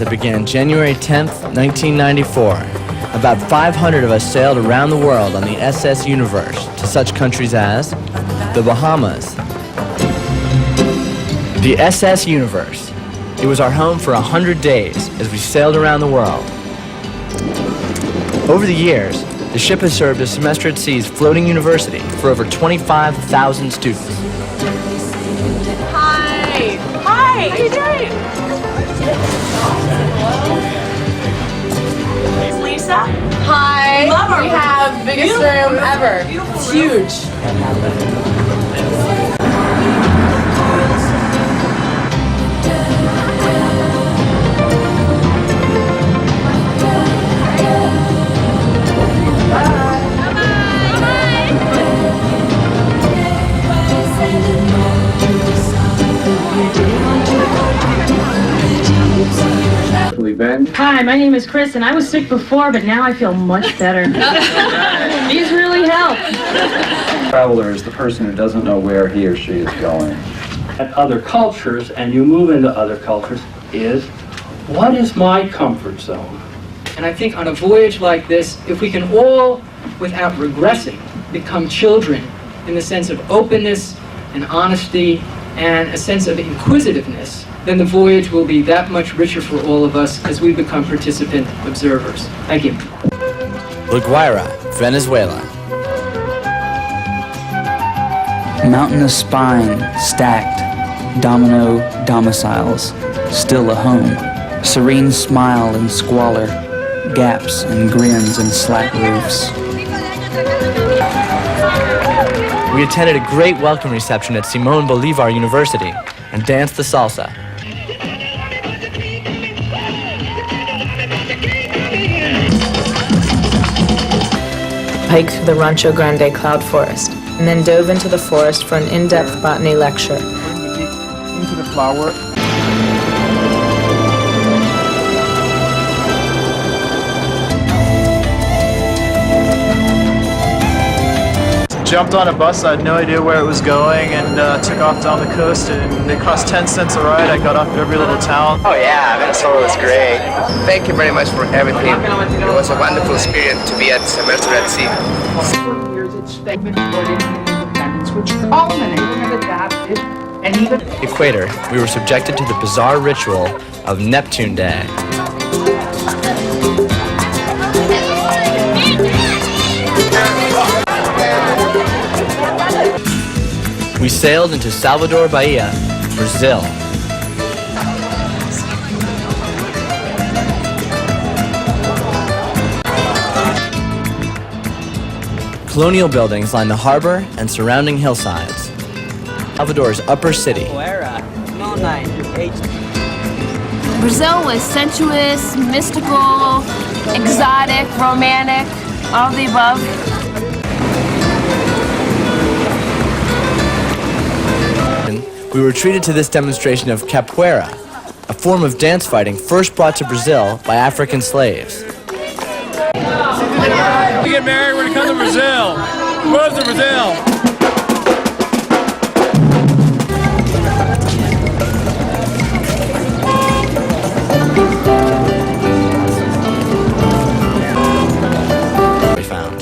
that began January 10th, 1994. About 500 of us sailed around the world on the SS Universe to such countries as the Bahamas. The SS Universe. It was our home for 100 days as we sailed around the world. Over the years, the ship has served as Semester at Sea's floating university for over 25,000 students. Hi! Hi! How are you doing? It's Lisa. Hi! Love her. We have biggest room ever. It's huge. Hi, my name is Chris, and I was sick before, but now I feel much better. These really help. Traveler is the person who doesn't know where he or she is going. At other cultures, and you move into other cultures, is what is my comfort zone? And I think on a voyage like this, if we can all, without regressing, become children in the sense of openness and honesty and a sense of inquisitiveness, then the voyage will be that much richer for all of us as we become participant observers. Thank you. La Guaira, Venezuela. Mountainous spine, stacked, domino domiciles, still a home. Serene smile and squalor, gaps and grins and slack roofs. We attended a great welcome reception at Simón Bolívar University and danced the salsa. Hiked through the Rancho Grande cloud forest, and then dove into the forest for an in-depth botany lecture. Into the flower. Jumped on a bus, I had no idea where it was going, and took off down the coast, and it cost 10 cents a ride. I got off every little town. Oh yeah, Venezuela was great. Thank you very much for everything. It was a wonderful experience to be at Semester at Sea. Equator, we were subjected to the bizarre ritual of Neptune Day. We sailed into Salvador Bahia, Brazil. Colonial buildings line the harbor and surrounding hillsides. Salvador's upper city. Brazil was sensuous, mystical, exotic, romantic, all of the above. We were treated to this demonstration of capoeira, a form of dance fighting first brought to Brazil by African slaves. We get married, we're gonna come to Brazil. Who goes to Brazil? We found.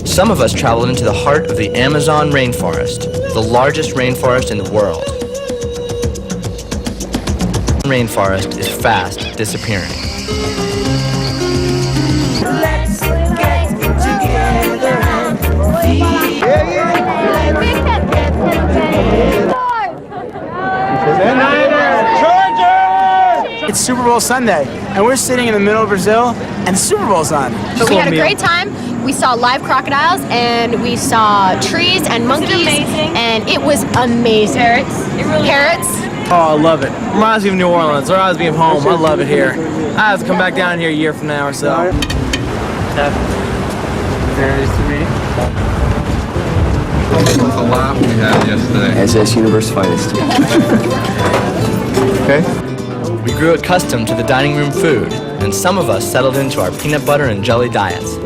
Some of us traveled into the heart of the Amazon rainforest, the largest rainforest in the world. The rainforest is fast disappearing. Let's get together and It's Super Bowl Sunday, and we're sitting in the middle of Brazil, and Super Bowl's on. But we had a great time. We saw live crocodiles, and we saw trees and monkeys, and it was amazing. Parrots. Oh, I love it. Reminds me of New Orleans. It reminds me of home. I love it here. I have to come back down here a year from now or so. Very nice to meet you. What's the laugh we had yesterday? SAS Universe finest. Okay. We grew accustomed to the dining room food, and some of us settled into our peanut butter and jelly diets.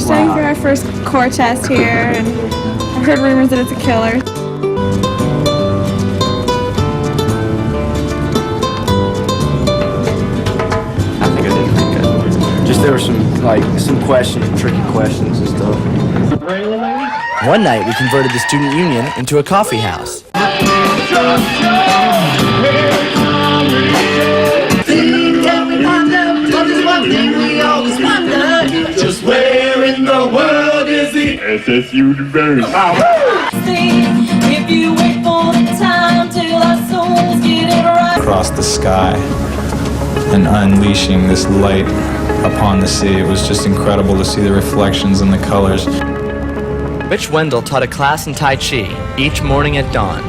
studying for our first core test here, and I've heard rumors that it's a killer. I think I did pretty good. Just there were some questions, tricky questions and stuff. One night, we converted the student union into a coffee house. Just where in the world is the SS Universe? If you wait for the time till our souls get it right. Across the sky and unleashing this light upon the sea. It was just incredible to see the reflections and the colors. Rich Wendell taught a class in Tai Chi each morning at dawn.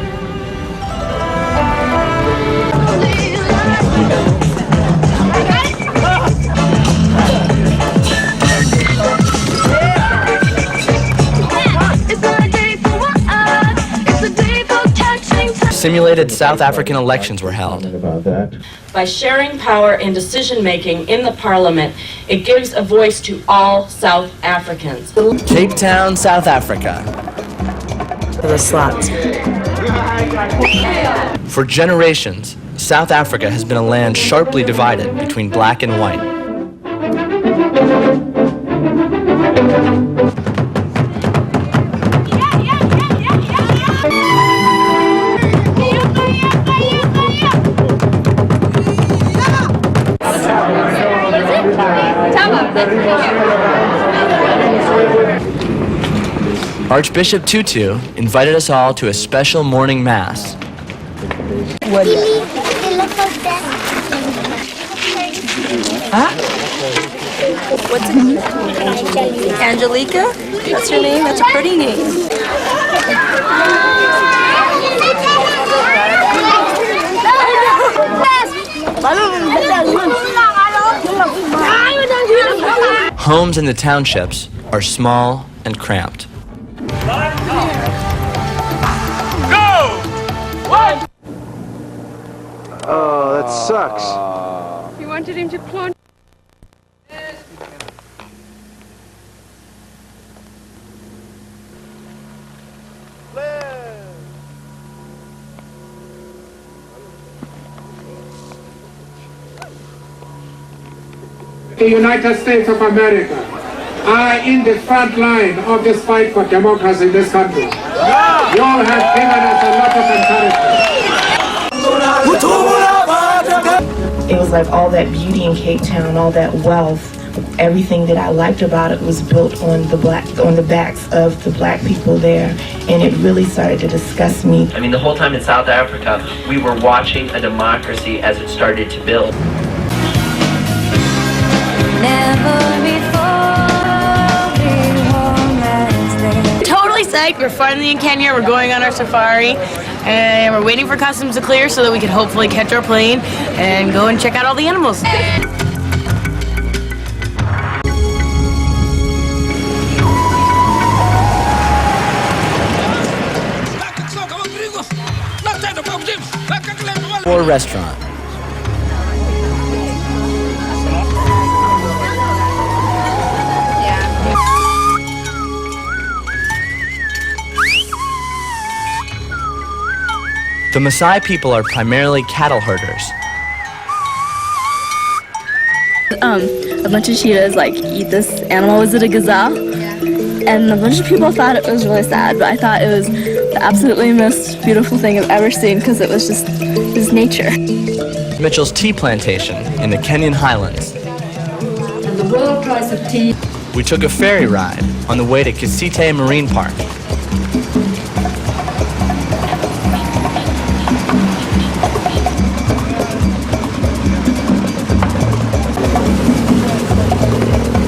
Simulated South African elections were held. By sharing power in decision-making in the parliament, it gives a voice to all South Africans. Cape Town, South Africa. The slots. For generations, South Africa has been a land sharply divided between black and white. Archbishop Tutu invited us all to a special morning mass. What's it name? Angelica? That's her name? That's a pretty name. Homes in the townships are small and cramped. Oh, that sucks. You wanted him to plunge. The United States of America are in the front line of this fight for democracy in this country. You all have given us a lot of encouragement. It was like all that beauty in Cape Town, all that wealth, everything that I liked about it was built on the backs of the black people there, and it really started to disgust me. I mean, the whole time in South Africa, we were watching a democracy as it started to build. Totally psyched. We're finally in Kenya. We're going on our safari, and we're waiting for customs to clear so that we can hopefully catch our plane and go and check out all the animals. Or restaurant. The Maasai people are primarily cattle herders. A bunch of cheetahs eat this animal. Was it a gazelle? And a bunch of people thought it was really sad, but I thought it was the absolutely most beautiful thing I've ever seen because it was nature. Mitchell's tea plantation in the Kenyan highlands. And the world price of tea. We took a ferry ride on the way to Kisite Marine Park.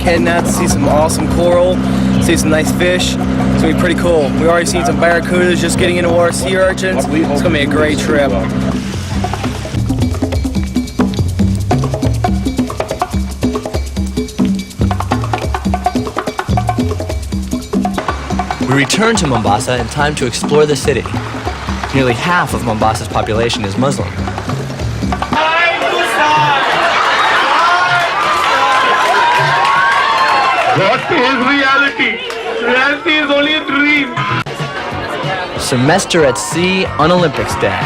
Heading out to see some awesome coral, see some nice fish. It's gonna be pretty cool. We already seen some barracudas just getting into water, sea urchins. It's gonna be a great trip. We returned to Mombasa in time to explore the city. Nearly half of Mombasa's population is Muslim. What is reality? Reality is only a dream. Semester at Sea on Olympics Day.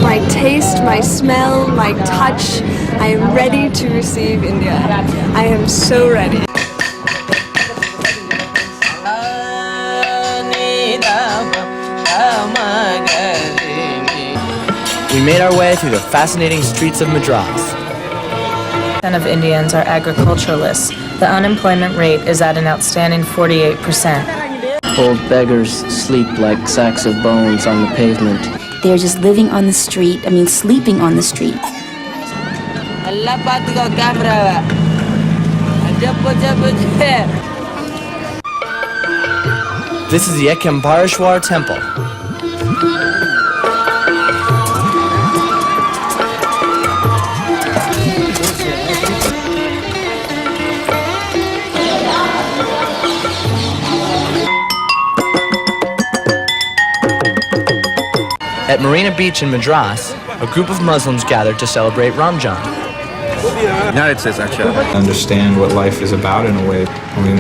My taste, my smell, my touch. I am ready to receive India. I am so ready. We made our way through the fascinating streets of Madras. Of Indians are agriculturalists. The unemployment rate is at an outstanding 48%. Old beggars sleep like sacks of bones on the pavement. They're just living on the street, sleeping on the street. This is the Ekambareshwar Temple. At Marina Beach in Madras, a group of Muslims gathered to celebrate Ramjan. United States, actually. Understand what life is about in a way. I mean,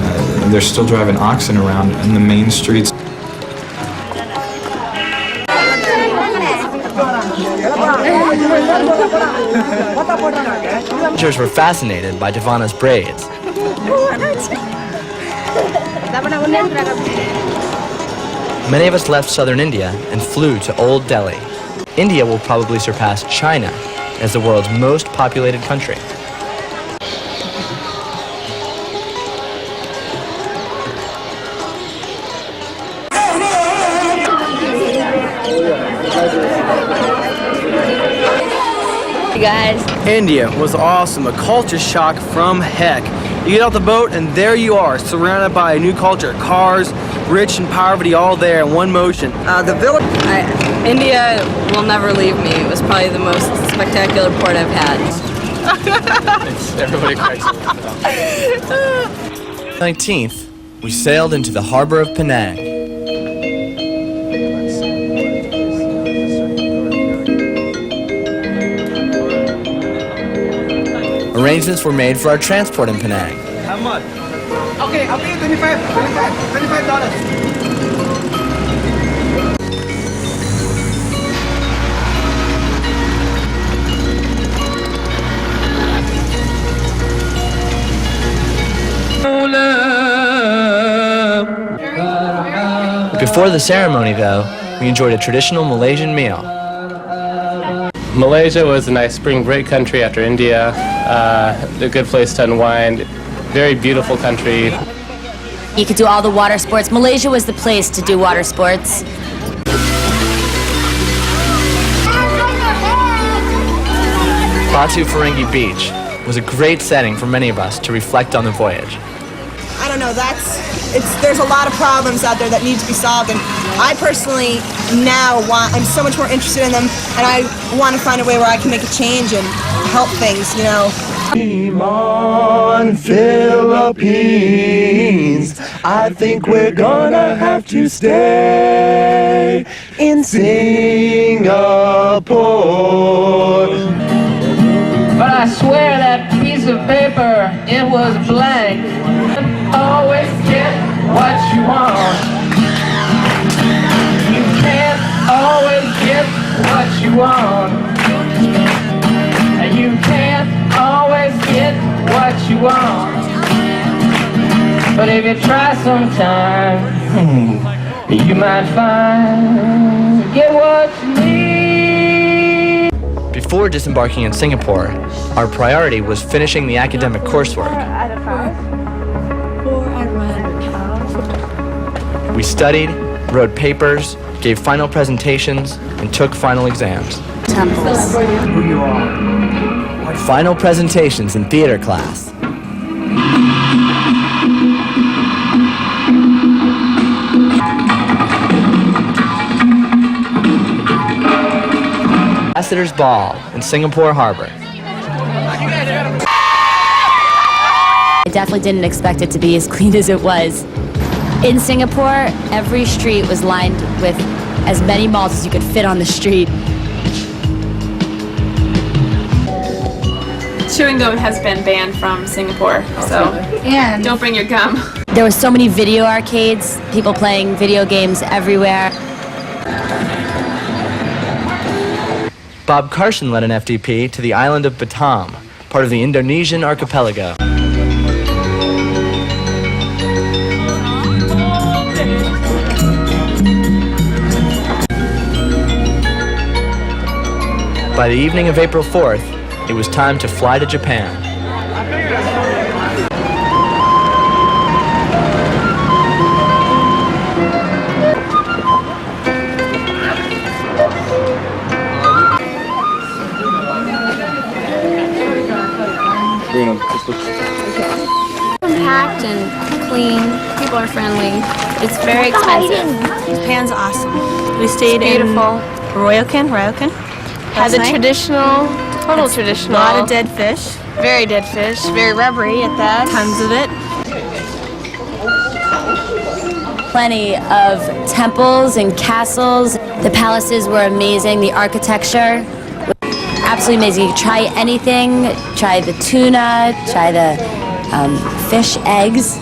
they're still driving oxen around in the main streets. Villagers were fascinated by Devana's braids. Many of us left southern India and flew to Old Delhi. India will probably surpass China as the world's most populated country. Hey guys. India was awesome, a culture shock from heck. You get off the boat and there you are, surrounded by a new culture. Cars, rich and poverty, all there in one motion. The village. India will never leave me. It was probably the most spectacular port I've had. Everybody cracks up. 19th, we sailed into the harbor of Penang. Arrangements were made for our transport in Penang. How much? Okay, I'll pay you $25. Before the ceremony, though, we enjoyed a traditional Malaysian meal. Malaysia was a nice spring break country after India, a good place to unwind, very beautiful country. You could do all the water sports. Malaysia was the place to do water sports. Batu Ferringhi Beach was a great setting for many of us to reflect on the voyage. I don't know, there's a lot of problems out there that need to be solved, and I personally I'm so much more interested in them, and I want to find a way where I can make a change and help things, you know. On Philippines, I think we're gonna have to stay in Singapore. But I swear that piece of paper, it was blank. Always get what you want. You can't always get what you want. You can't always get what you want. But if you try sometime, you might find get what you need. Before disembarking in Singapore, our priority was finishing the academic coursework. We studied, wrote papers, gave final presentations, and took final exams. Temples. Who you are. Final presentations in theater class. Ambassador's Ball in Singapore Harbor. I definitely didn't expect it to be as clean as it was. In Singapore, every street was lined with as many malls as you could fit on the street. Chewing gum has been banned from Singapore, so don't bring your gum. There were so many video arcades, people playing video games everywhere. Bob Carson led an FDP to the island of Batam, part of the Indonesian archipelago. By the evening of April 4th, it was time to fly to Japan. Compact and clean. People are friendly. It's very expensive. Japan's awesome. We stayed in Ryokan. Has a traditional, traditional. A lot of dead fish. Very dead fish. Very rubbery at that. Tons of it. Plenty of temples and castles. The palaces were amazing. The architecture was absolutely amazing. You could try anything. Try the tuna. Try the fish eggs.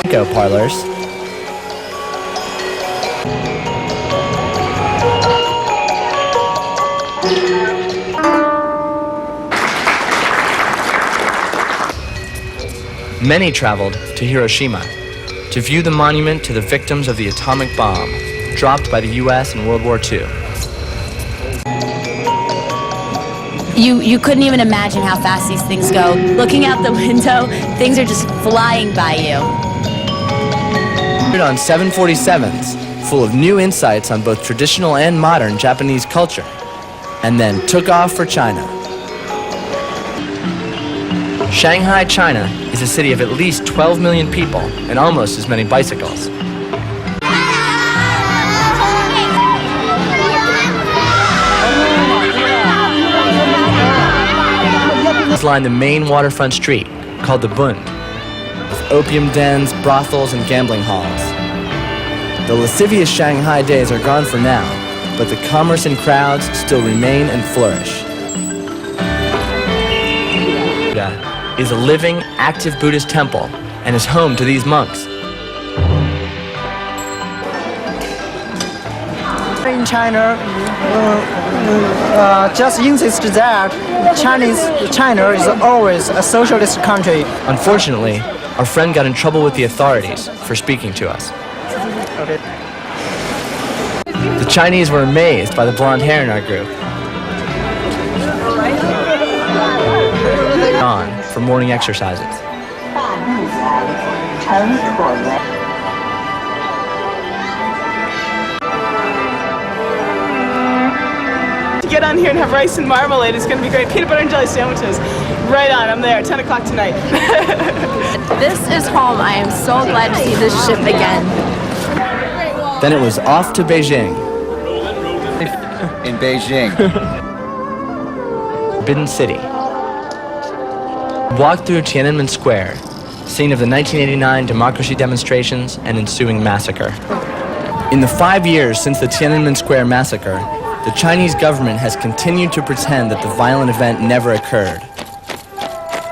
Eco parlors. Many traveled to Hiroshima to view the monument to the victims of the atomic bomb dropped by the U.S. in World War II. You couldn't even imagine how fast these things go. Looking out the window, things are just flying by you. On 747s, full of new insights on both traditional and modern Japanese culture, and then took off for China. Shanghai, China is a city of at least 12 million people and almost as many bicycles. Line the main waterfront street, called the Bund, with opium dens, brothels, and gambling halls. The lascivious Shanghai days are gone for now, but the commerce and crowds still remain and flourish. Buddha is a living, active Buddhist temple and is home to these monks. In China, just insist that China is always a socialist country. Unfortunately, our friend got in trouble with the authorities for speaking to us. The Chinese were amazed by the blonde hair in our group. On for morning exercises. Get on here and have rice and marmalade. It's going to be great. Peanut butter and jelly sandwiches. Right on. I'm there. 10 o'clock tonight. This is home. I am so glad to see this ship again. Then it was off to Beijing. In Beijing. Forbidden City. Walked through Tiananmen Square, scene of the 1989 democracy demonstrations and ensuing massacre. In the 5 years since the Tiananmen Square massacre, the Chinese government has continued to pretend that the violent event never occurred.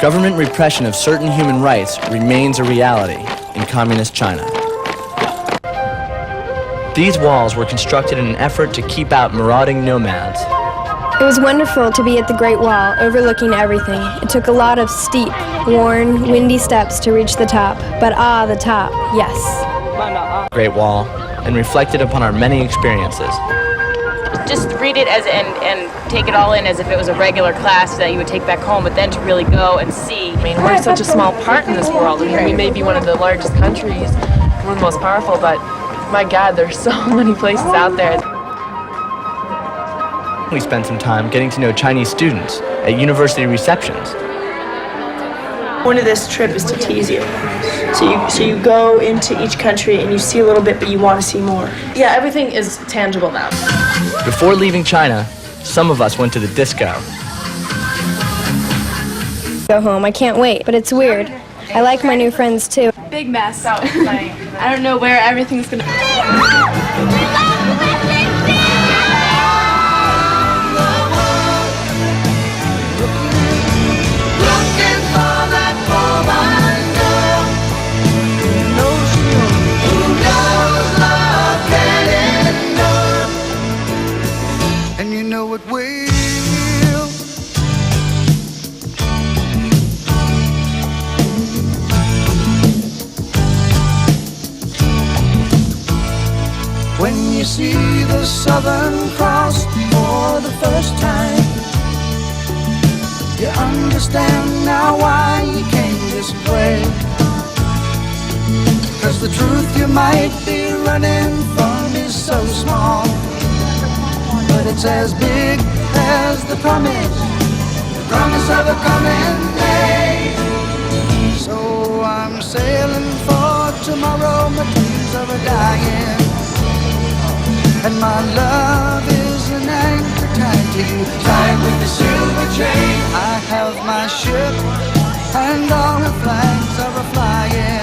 Government repression of certain human rights remains a reality in communist China. These walls were constructed in an effort to keep out marauding nomads. It was wonderful to be at the Great Wall, overlooking everything. It took a lot of steep, worn, windy steps to reach the top, but the top, yes. Great Wall, and reflected upon our many experiences. Just read it as and take it all in as if it was a regular class that you would take back home, but then to really go and see. I mean, we're such a small part in this world. I mean, we may be one of the largest countries, one of the most powerful, but my God, there's so many places out there. We spent some time getting to know Chinese students at university receptions. point of this trip is to tease you. So you go into each country and you see a little bit, but you want to see more. Yeah, everything is tangible now. Before leaving China, some of us went to the disco. Go home. I can't wait, but it's weird. I like my new friends too. Big mess. I don't know where everything's gonna. It will. When you see the Southern Cross for the first time, you understand now why you came this way. 'Cause the truth you might be running from is so small, but it's as big as the promise of a coming day. So I'm sailing for tomorrow, my dreams of a dying, and my love is an anchor tied to you, tied with a silver chain. I have my ship, and all her flags are a-flying.